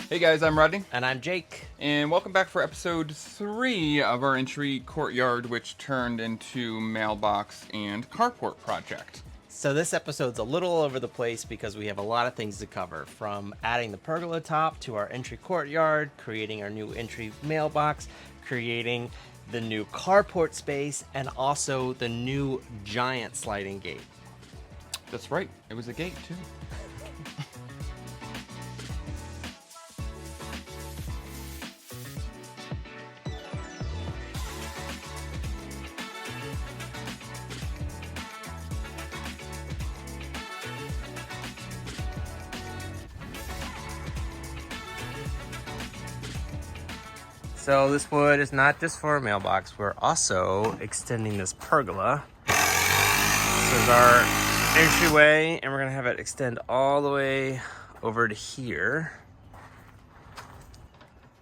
Hey guys, I'm Rodney. And I'm Jake. And welcome back for episode 3 of our entry courtyard, which turned into mailbox and carport project. So this episode's a little all over the place because we have a lot of things to cover, from adding the pergola top to our entry courtyard, creating our new entry mailbox, creating the new carport space, and also the new giant sliding gate. That's right, it was a gate too. So this wood is not just for a mailbox, we're also extending this pergola. This is our entryway, and we're gonna have it extend all the way over to here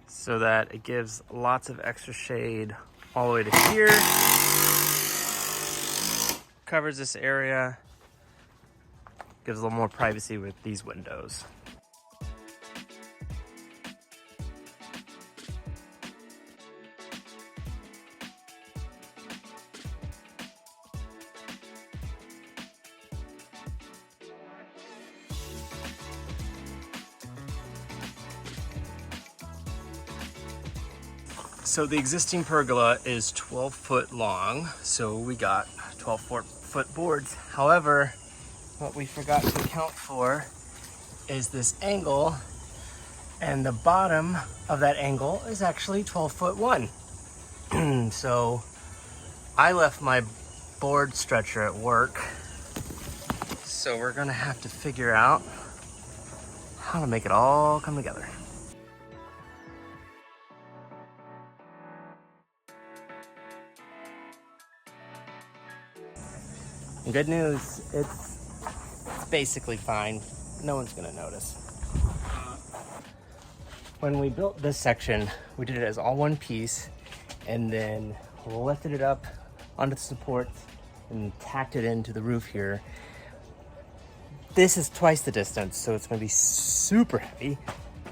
so that it gives lots of extra shade all the way to here. Covers this area, gives a little more privacy with these windows. So the existing pergola is 12 foot long, so we got 12 foot boards. However, what we forgot to account for is this angle, and the bottom of that angle is actually 12 foot 1. So I left my board stretcher at work, so we're gonna have to figure out how to make it all come together. Good news, it's basically fine. No one's gonna notice. When we built this section, we did it as all one piece, and then lifted it up onto the supports and tacked it into the roof here. This is twice the distance, so it's gonna be super heavy.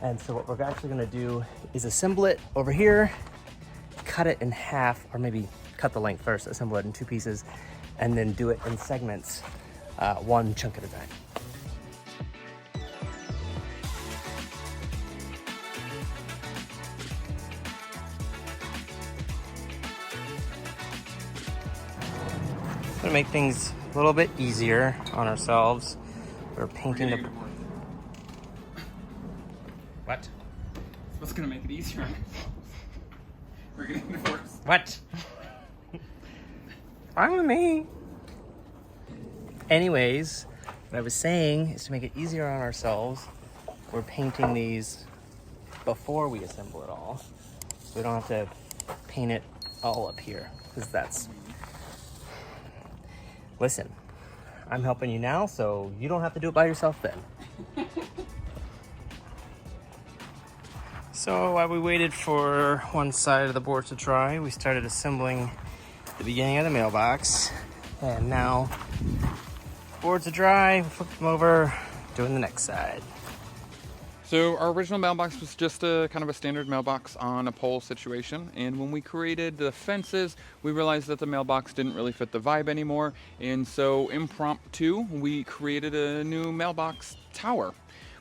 And so what we're actually gonna do is assemble it over here, cut it in half, or maybe cut the length first, assemble it in 2 pieces, and then do it in segments, one chunk at a time. To make things a little bit easier on ourselves, we're painting the... What? What's gonna make it easier? We're getting divorced. What? Fine with me. Anyways, what I was saying is to make it easier on ourselves, we're painting these before we assemble it all. So we don't have to paint it all up here, because that's... Listen, I'm helping you now, so you don't have to do it by yourself then. So while we waited for one side of the board to dry, we started assembling the beginning of the mailbox, and now boards are dry, we flip them over, doing the next side. So our original mailbox was just a kind of a standard mailbox on a pole situation, and when we created the fences, we realized that the mailbox didn't really fit the vibe anymore, and so impromptu, we created a new mailbox tower.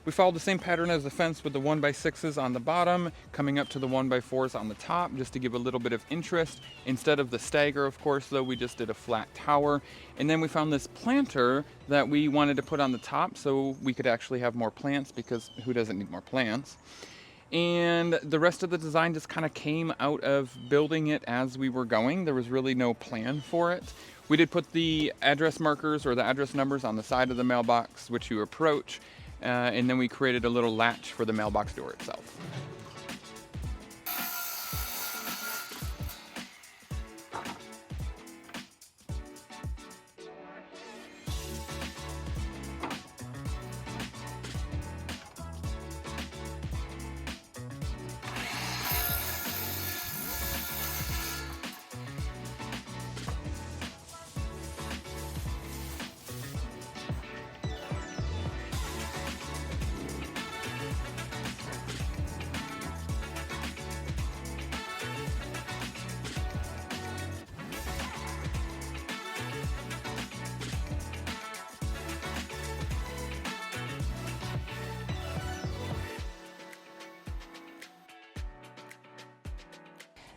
We followed the same pattern as the fence with the 1x6s on the bottom, coming up to the 1x4s on the top, just to give a little bit of interest. Instead of the stagger, of course, though, we just did a flat tower. And then we found this planter that we wanted to put on the top so we could actually have more plants, because who doesn't need more plants? And the rest of the design just kind of came out of building it as we were going. There was really no plan for it. We did put the address markers or the address numbers on the side of the mailbox, which you approach. And then we created a little latch for the mailbox door itself.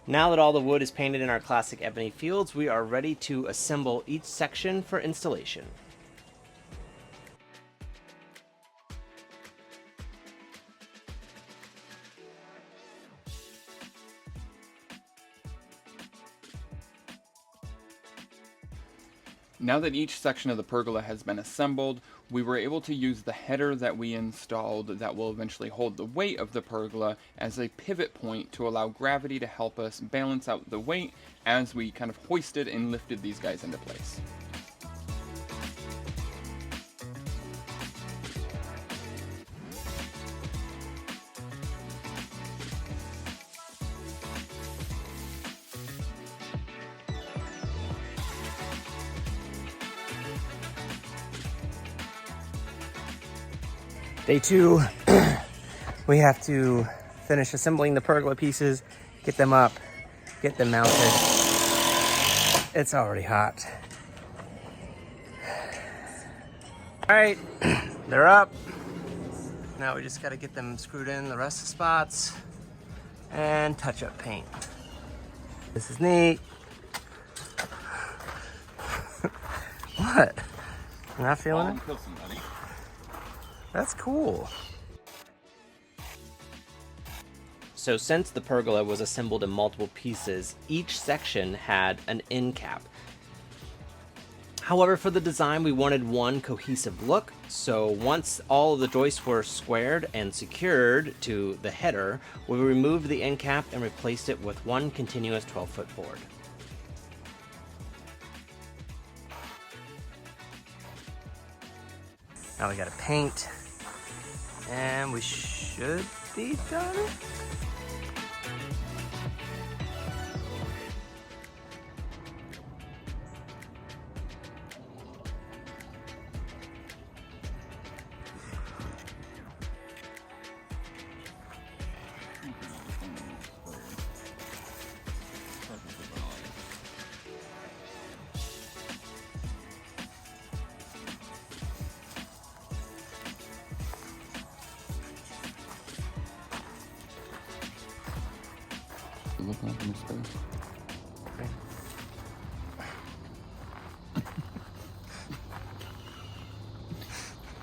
Now that all the wood is painted in our classic ebony fields, we are ready to assemble each section for installation. Now that each section of the pergola has been assembled, we were able to use the header that we installed that will eventually hold the weight of the pergola as a pivot point to allow gravity to help us balance out the weight as we kind of hoisted and lifted these guys into place. Day 2, we have to finish assembling the pergola pieces, get them up, get them mounted. It's already hot. All right, they're up. Now we just gotta get them screwed in the rest of the spots and touch up paint. This is neat. What? You're not feeling it? That's cool. So since the pergola was assembled in multiple pieces, each section had an end cap. However, for the design, we wanted one cohesive look. So once all of the joists were squared and secured to the header, we removed the end cap and replaced it with one continuous 12-foot board. Now we gotta paint. And we should be done. Look up in the space.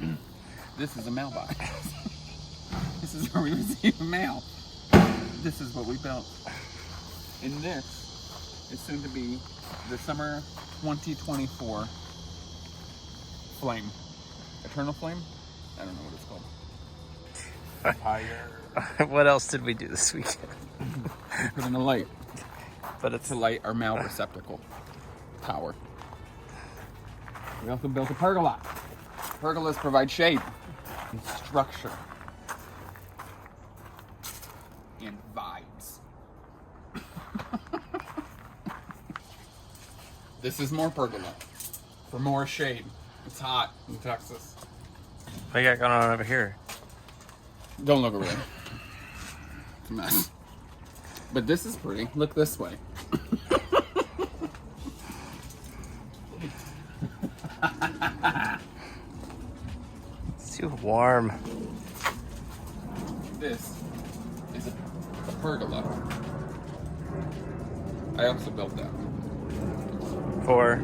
Okay. This is a mailbox. This is where we receive mail. This is what we built. And this is soon to be the summer 2024 flame. Eternal flame? I don't know what it's called. Fire. What else did we do this weekend? We put in a light. But it's To light our mail receptacle. Tower. We also built a pergola. Pergolas provide shade and structure and vibes. This is more pergola for more shade. It's hot in Texas. what you got going on over here? Don't look over there. It's a mess. But this is pretty. Look this way. It's too warm. This is a pergola. I also built that. For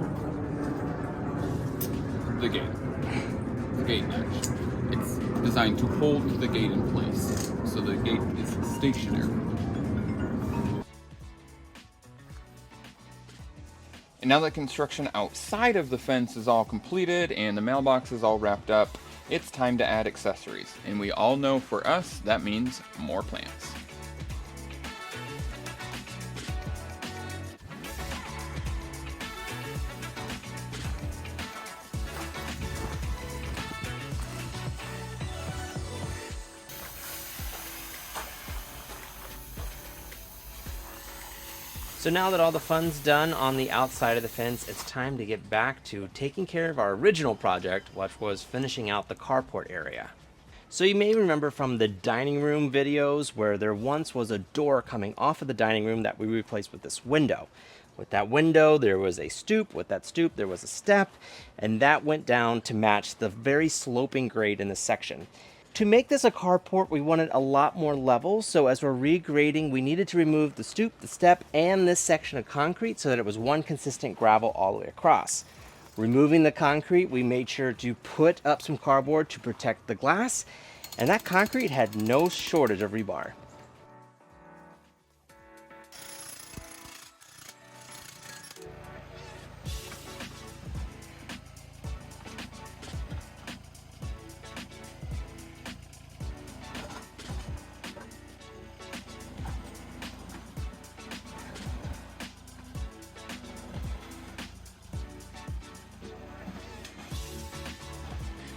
The gate. The gate latch. It's designed to hold the gate in place, so the gate is stationary. And now that construction outside of the fence is all completed and the mailbox is all wrapped up, it's time to add accessories. And we all know for us, that means more plants. So now that all the fun's done on the outside of the fence, it's time to get back to taking care of our original project, which was finishing out the carport area. So you may remember from the dining room videos where there once was a door coming off of the dining room that we replaced with this window. With that window, there was a stoop. With that stoop, there was a step, and that went down to match the very sloping grade in this section. To make this a carport, we wanted a lot more level, so as we're regrading, we needed to remove the stoop, the step, and this section of concrete so that it was one consistent gravel all the way across. Removing the concrete, we made sure to put up some cardboard to protect the glass, and that concrete had no shortage of rebar.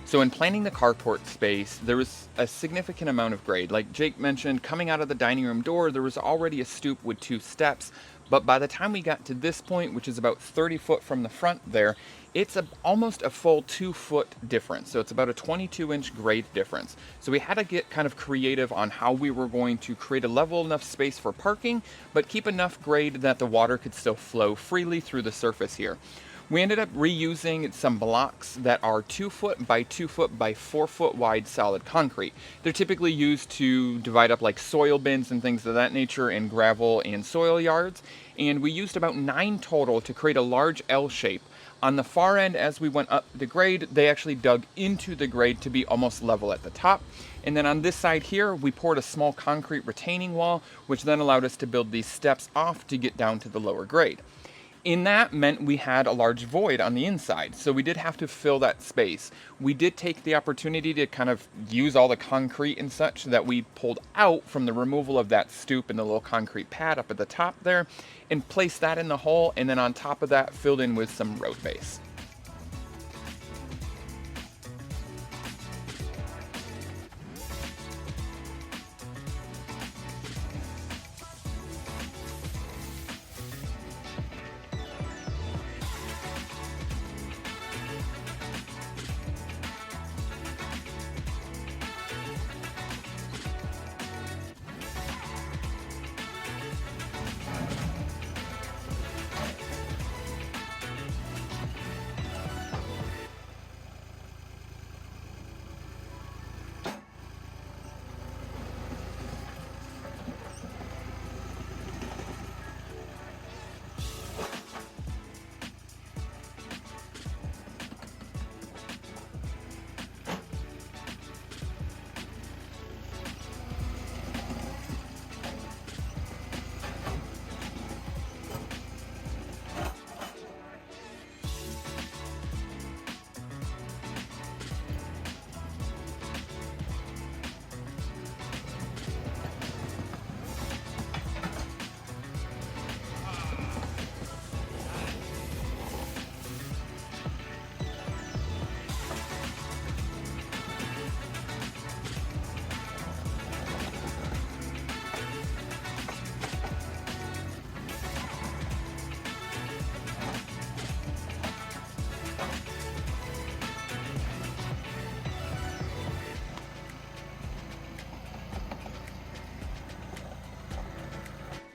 So in planning the carport space, there was a significant amount of grade. Like Jake mentioned, coming out of the dining room door, there was already a stoop with 2 steps. But by the time we got to this point, which is about 30 foot from the front there, it's almost a full 2-foot difference. So it's about a 22-inch grade difference. So we had to get kind of creative on how we were going to create a level enough space for parking, but keep enough grade that the water could still flow freely through the surface here. We ended up reusing some blocks that are 2 foot by 2 foot by 4 foot wide solid concrete. They're typically used to divide up like soil bins and things of that nature in gravel and soil yards. And we used about 9 total to create a large L shape. On the far end, as we went up the grade, they actually dug into the grade to be almost level at the top. And then on this side here, we poured a small concrete retaining wall, which then allowed us to build these steps off to get down to the lower grade. In that meant we had a large void on the inside, so we did have to fill that space. We did take the opportunity to kind of use all the concrete and such that we pulled out from the removal of that stoop and the little concrete pad up at the top there, and placed that in the hole, and then on top of that filled in with some road base.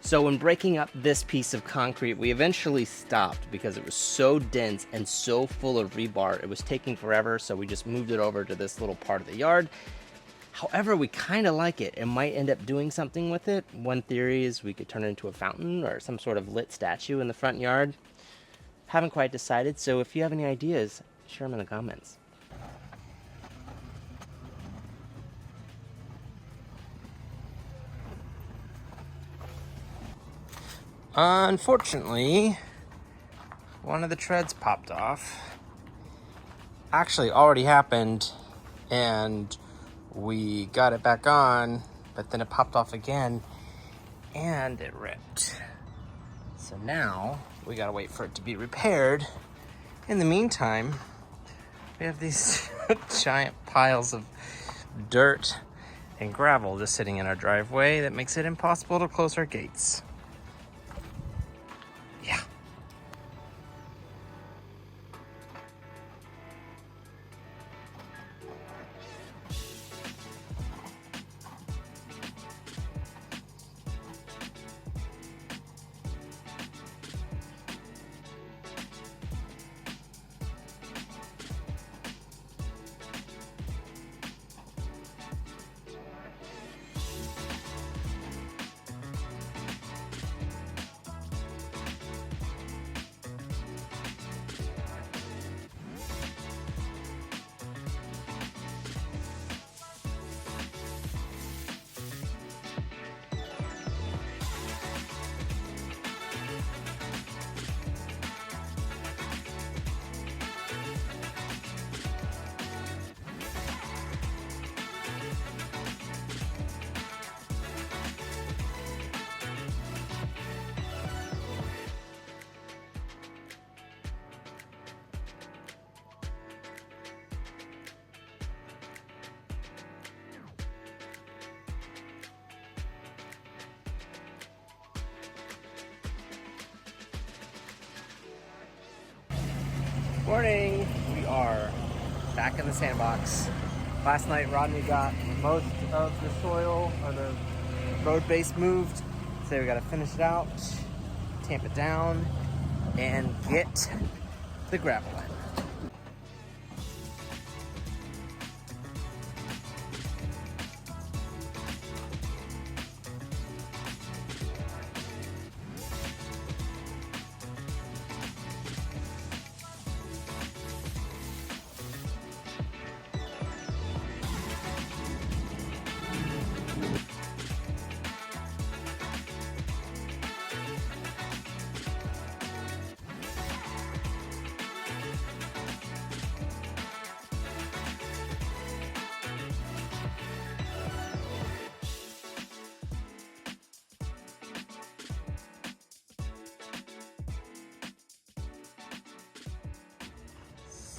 So when breaking up this piece of concrete, we eventually stopped because it was so dense and so full of rebar. It was taking forever, so we just moved it over to this little part of the yard. However, we kind of like it and might end up doing something with it. One theory is we could turn it into a fountain or some sort of lit statue in the front yard. Haven't quite decided, so if you have any ideas, share them in the comments. Unfortunately, one of the treads popped off. Actually, already happened, and we got it back on, but then it popped off again, and it ripped. So now, we gotta wait for it to be repaired. In the meantime, we have these giant piles of dirt and gravel just sitting in our driveway that makes it impossible to close our gates. Yeah. Morning! We are back in the sandbox. Last night Rodney got most of the soil or the road base moved. Today we gotta finish it out, tamp it down, and get the gravel in.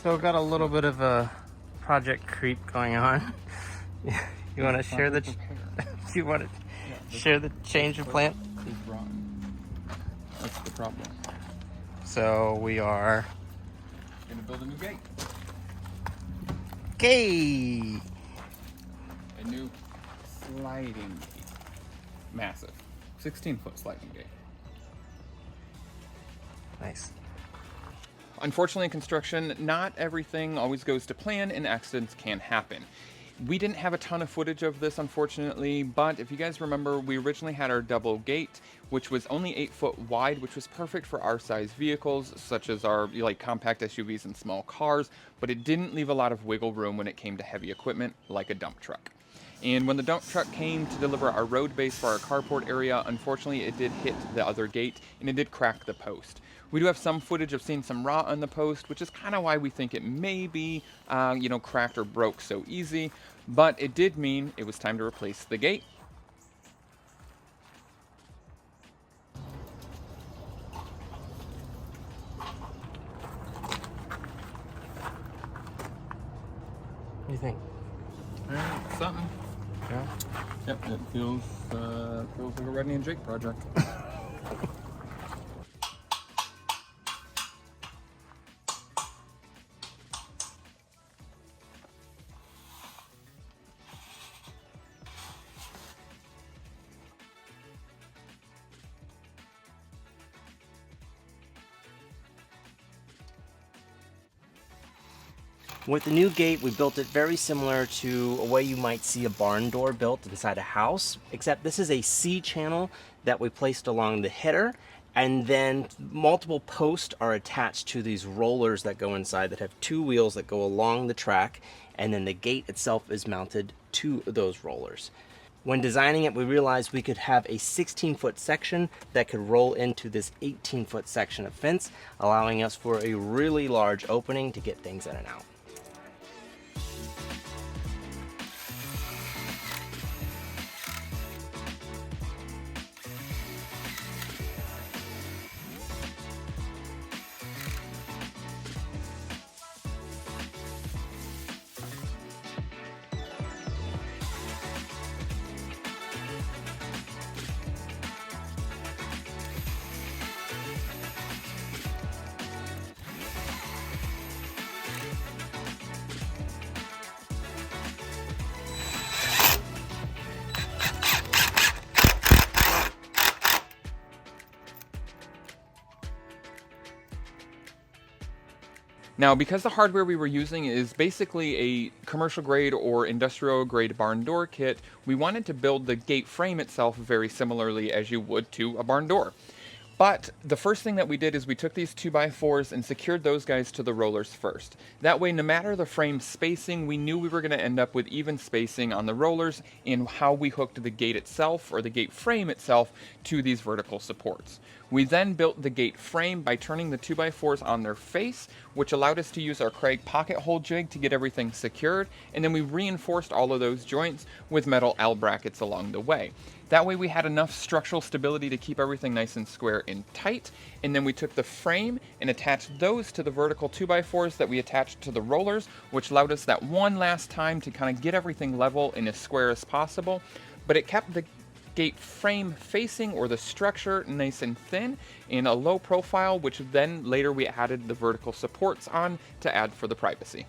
So got a little bit of a project creep going on. You want to share the? You want to share the change of plan? Is rotten. That's the problem. So we are Gonna build a new gate. okay. A new sliding gate. Massive. 16-foot sliding gate. Nice. Unfortunately, in construction, not everything always goes to plan and accidents can happen. We didn't have a ton of footage of this, unfortunately, but if you guys remember, we originally had our double gate, which was only 8 foot wide, which was perfect for our size vehicles, such as our compact SUVs and small cars, but it didn't leave a lot of wiggle room when it came to heavy equipment, like a dump truck. And when the dump truck came to deliver our road base for our carport area, unfortunately it did hit the other gate and it did crack the post. We do have some footage of seeing some rot on the post, which is kind of why we think it may be, cracked or broke so easy. But it did mean it was time to replace the gate. What do you think? Something. Yeah. Yep, it feels like a Rodney and Jake project. With the new gate, we built it very similar to a way you might see a barn door built inside a house, except this is a C-channel that we placed along the header, and then multiple posts are attached to these rollers that go inside that have 2 wheels that go along the track, and then the gate itself is mounted to those rollers. When designing it, we realized we could have a 16-foot section that could roll into this 18-foot section of fence, allowing us for a really large opening to get things in and out. Now, because the hardware we were using is basically a commercial grade or industrial grade barn door kit, we wanted to build the gate frame itself very similarly as you would to a barn door. But the first thing that we did is we took these 2x4s and secured those guys to the rollers first. That way, no matter the frame spacing, we knew we were going to end up with even spacing on the rollers in how we hooked the gate itself, or the gate frame itself, to these vertical supports. We then built the gate frame by turning the 2x4s on their face, which allowed us to use our Craig pocket hole jig to get everything secured, and then we reinforced all of those joints with metal L brackets along the way. That way we had enough structural stability to keep everything nice and square and tight, and then we took the frame and attached those to the vertical 2x4s that we attached to the rollers, which allowed us that one last time to kind of get everything level and as square as possible, but it kept the gate frame facing, or the structure, nice and thin, and a low profile, which then later we added the vertical supports on to add for the privacy.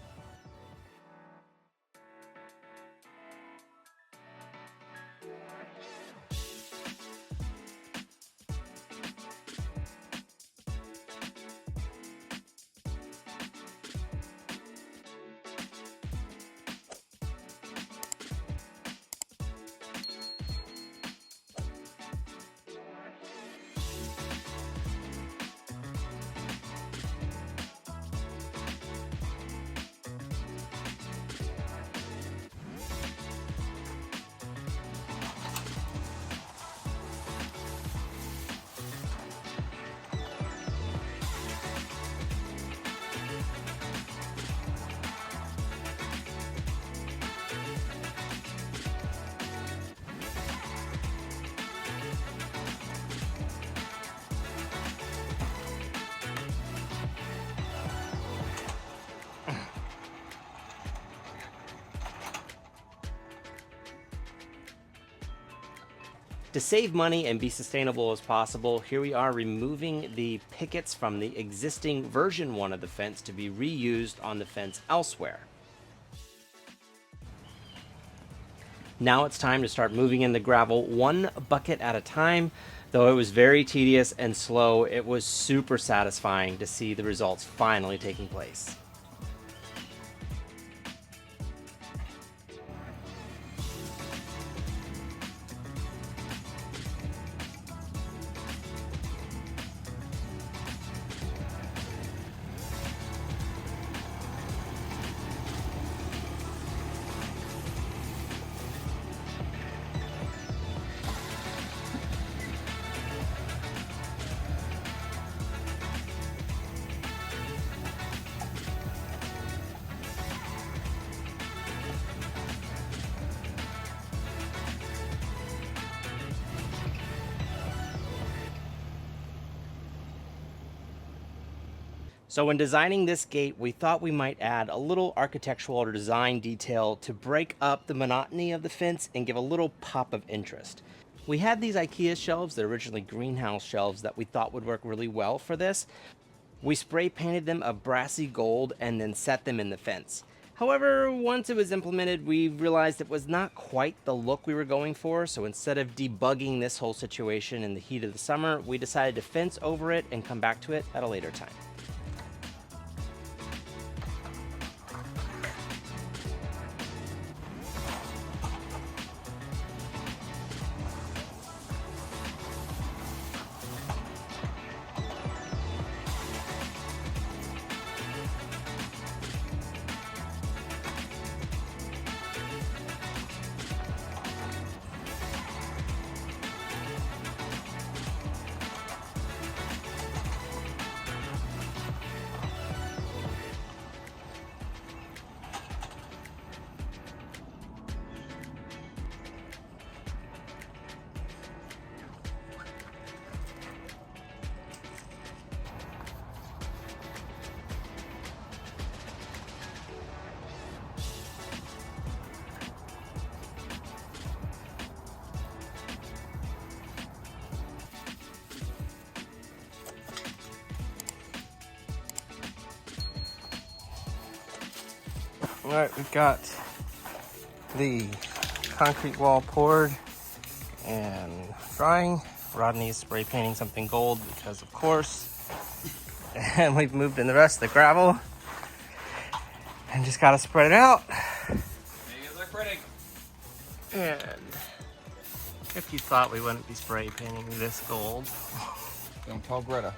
To save money and be sustainable as possible, here we are removing the pickets from the existing version 1 of the fence to be reused on the fence elsewhere. Now it's time to start moving in the gravel one bucket at a time. Though it was very tedious and slow, it was super satisfying to see the results finally taking place. So when designing this gate, we thought we might add a little architectural or design detail to break up the monotony of the fence and give a little pop of interest. We had these IKEA shelves, they're originally greenhouse shelves, that we thought would work really well for this. We spray painted them a brassy gold and then set them in the fence. However, once it was implemented, we realized it was not quite the look we were going for, so instead of debugging this whole situation in the heat of the summer, we decided to fence over it and come back to it at a later time. All right, we've got the concrete wall poured and drying. Rodney's spray painting something gold because of course. And we've moved in the rest of the gravel and just got to spread it out. And if you thought we wouldn't be spray painting this gold, Don't tell Greta.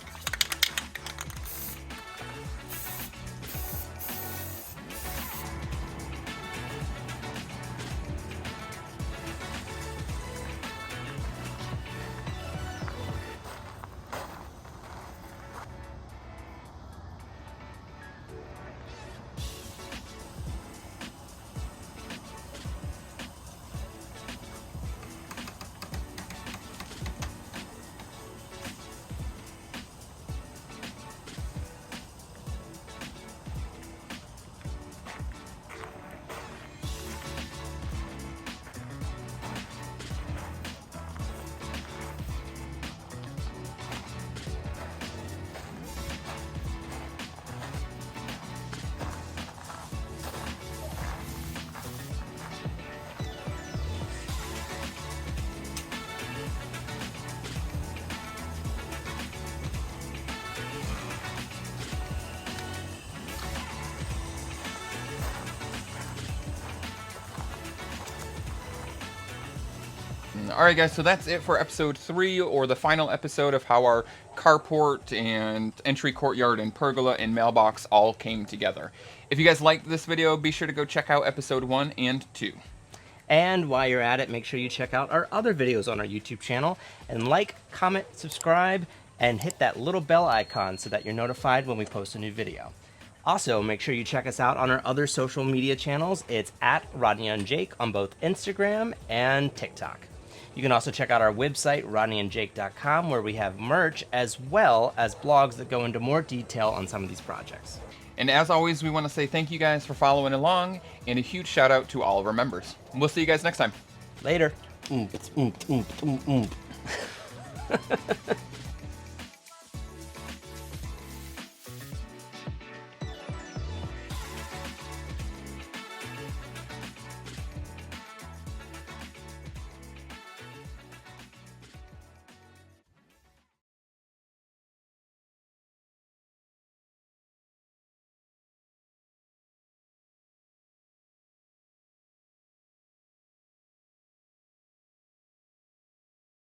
All right, guys, so that's it for episode 3, or the final episode of how our carport and entry courtyard and pergola and mailbox all came together. If you guys liked this video, be sure to go check out episode 1 and 2. And while you're at it, make sure you check out our other videos on our YouTube channel and like, comment, subscribe, and hit that little bell icon so that you're notified when we post a new video. Also, make sure you check us out on our other social media channels. It's at Rodney and Jake on both Instagram and TikTok. You can also check out our website, rodneyandjake.com, where we have merch as well as blogs that go into more detail on some of these projects. And as always, we want to say thank you guys for following along, and a huge shout out to all of our members. We'll see you guys next time. Later.